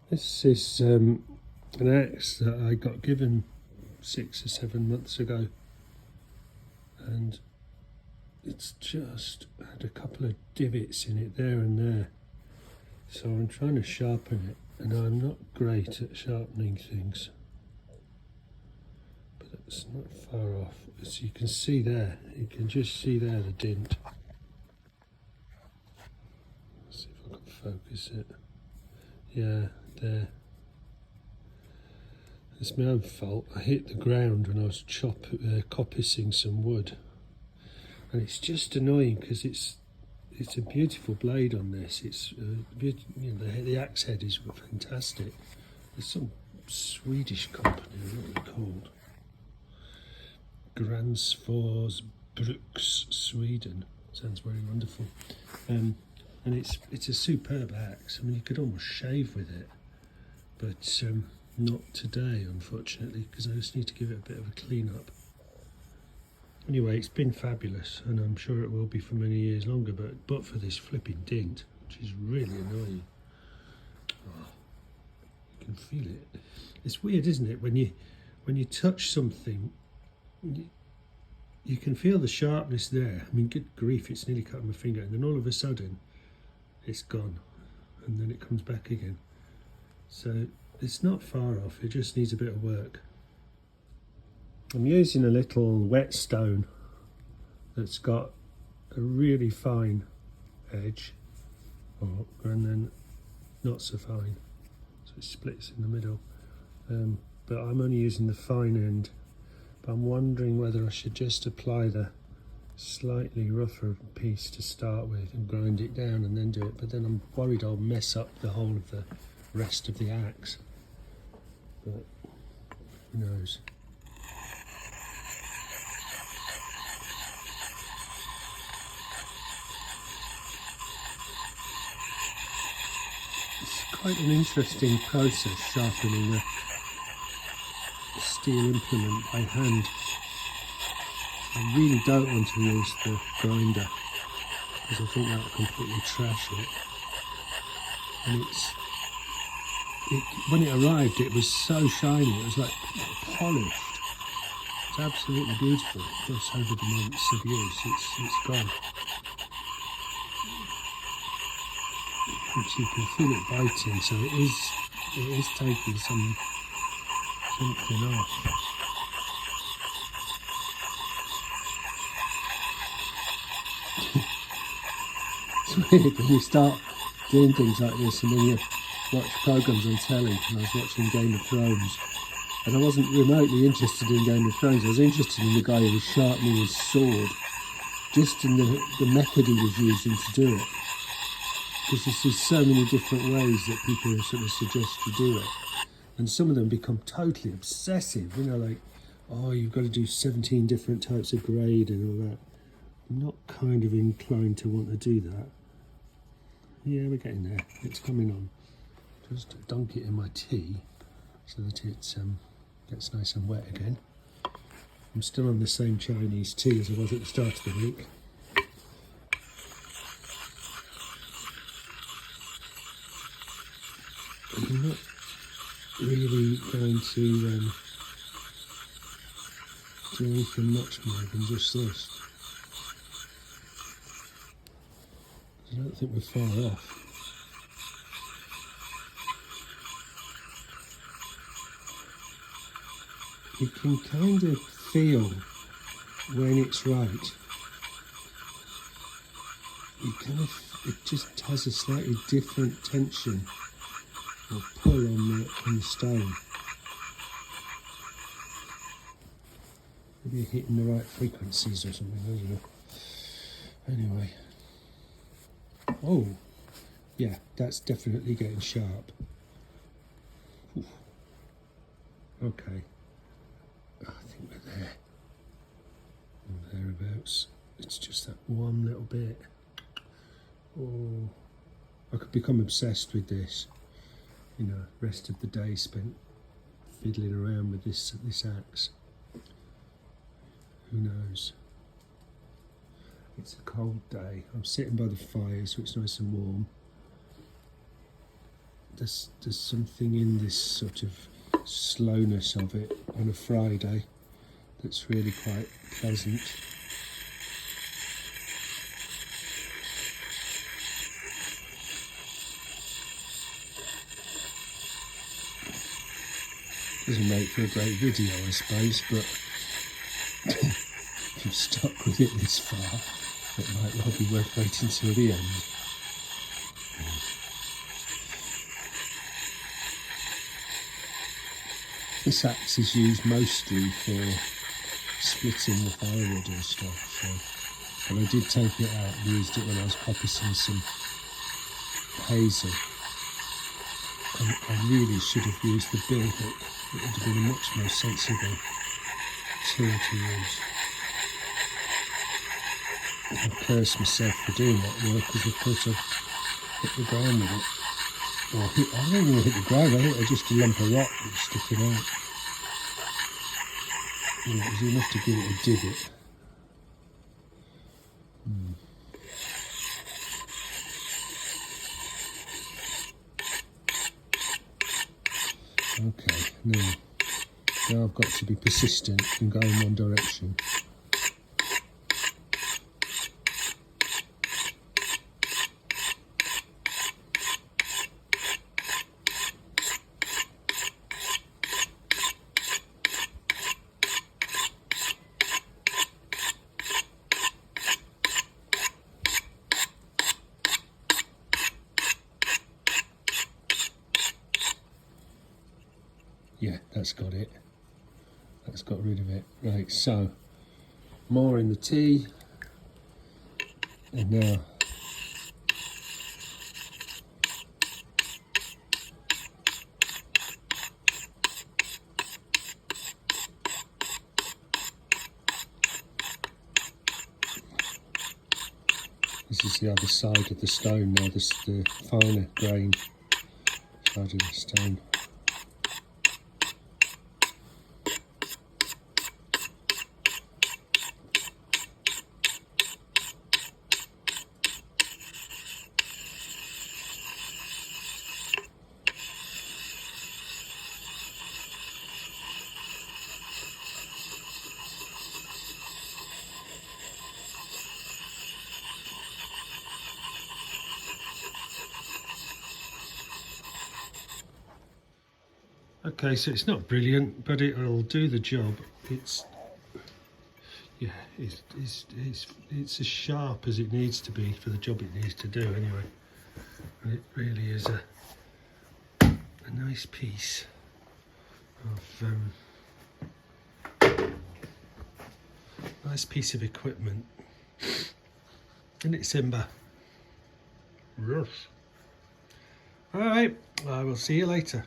This is an axe that I got given 6 or 7 months ago, and it's just had a couple of divots in it there and there, so I'm trying to sharpen it, and I'm not great at sharpening things, but it's not far off. As you can see there, you can just see there the dint. Let's see if I can focus it. Yeah, there. It's my own fault. I hit the ground when I was coppicing some wood, and it's just annoying because it's a beautiful blade on this. It's the axe head is fantastic. There's some Swedish company, I don't know what they're called. Gransfors Bruks, Sweden. Sounds very wonderful. And it's a superb axe. I mean, you could almost shave with it, but not today, unfortunately, because I just need to give it a bit of a clean up. Anyway, it's been fabulous, and I'm sure it will be for many years longer, but for this flipping dint, which is really annoying. Oh, you can feel it. It's weird, isn't it? When you touch something, you can feel the sharpness there. I mean, good grief, it's nearly cut my finger, and then all of a sudden, it's gone, and then it comes back again. So it's not far off, it just needs a bit of work. I'm using a little whetstone that's got a really fine edge, and then not so fine, so it splits in the middle. But I'm only using the fine end. But I'm wondering whether I should just apply the slightly rougher piece to start with and grind it down and then do it. But then I'm worried I'll mess up the whole of the rest of the axe. But who knows? It's quite an interesting process, sharpening a steel implement by hand. I really don't want to use the grinder because I think that will completely trash it. And when it arrived, it was so shiny, it was like polished. It's absolutely beautiful. Of course, over the months of use, it's gone. Which you can feel it biting, so it is taking something off. It's weird when you start doing things like this and then you watch programmes on telly, and I was watching Game of Thrones, and I wasn't remotely interested in Game of Thrones. I was interested in the guy who was sharpening his sword, just in the method he was using to do it. Because there's so many different ways that people sort of suggest you do it. And some of them become totally obsessive, like, oh, you've got to do 17 different types of grade and all that. I'm not kind of inclined to want to do that. Yeah, we're getting there. It's coming on. Just dunk it in my tea so that it gets nice and wet again. I'm still on the same Chinese tea as I was at the start of the week. I'm not really going to do anything much more than just this. I don't think we're far off. You can kind of feel when it's right. It just has a slightly different tension or pull on the stone. Maybe you're hitting the right frequencies or something, I don't know. Anyway. Oh, yeah, that's definitely getting sharp. Oof. Okay. I think we're there. Or thereabouts. It's just that one little bit. Oh, I could become obsessed with this. Rest of the day spent fiddling around with this axe. Who knows? It's a cold day. I'm sitting by the fire, so it's nice and warm. there's something in this sort of slowness of it on a Friday that's really quite pleasant. Doesn't make for a great video, I suppose, but if you've stuck with it this far, it might well be worth waiting till the end. This axe is used mostly for splitting the firewood and stuff, so, and I did take it out and used it when I was coppicing some hazel. I really should have used the bill hook. It would have been a much more sensible tool to use. I cursed myself for doing that work because of course I hit the ground with it. I don't even hit the ground, I hit just a lump of rock that was sticking out. Yeah, it was enough to give it a divot. Okay, now I've got to be persistent and go in one direction. Yeah, that's got it. That's got rid of it. Right, so more in the tea, and now this is the other side of the stone now. This is the finer grain side of the stone. Okay, so it's not brilliant, but it'll do the job. It's as sharp as it needs to be for the job it needs to do anyway. And it really is a nice piece of equipment, and it's timber. Yes. All right, I will see you later.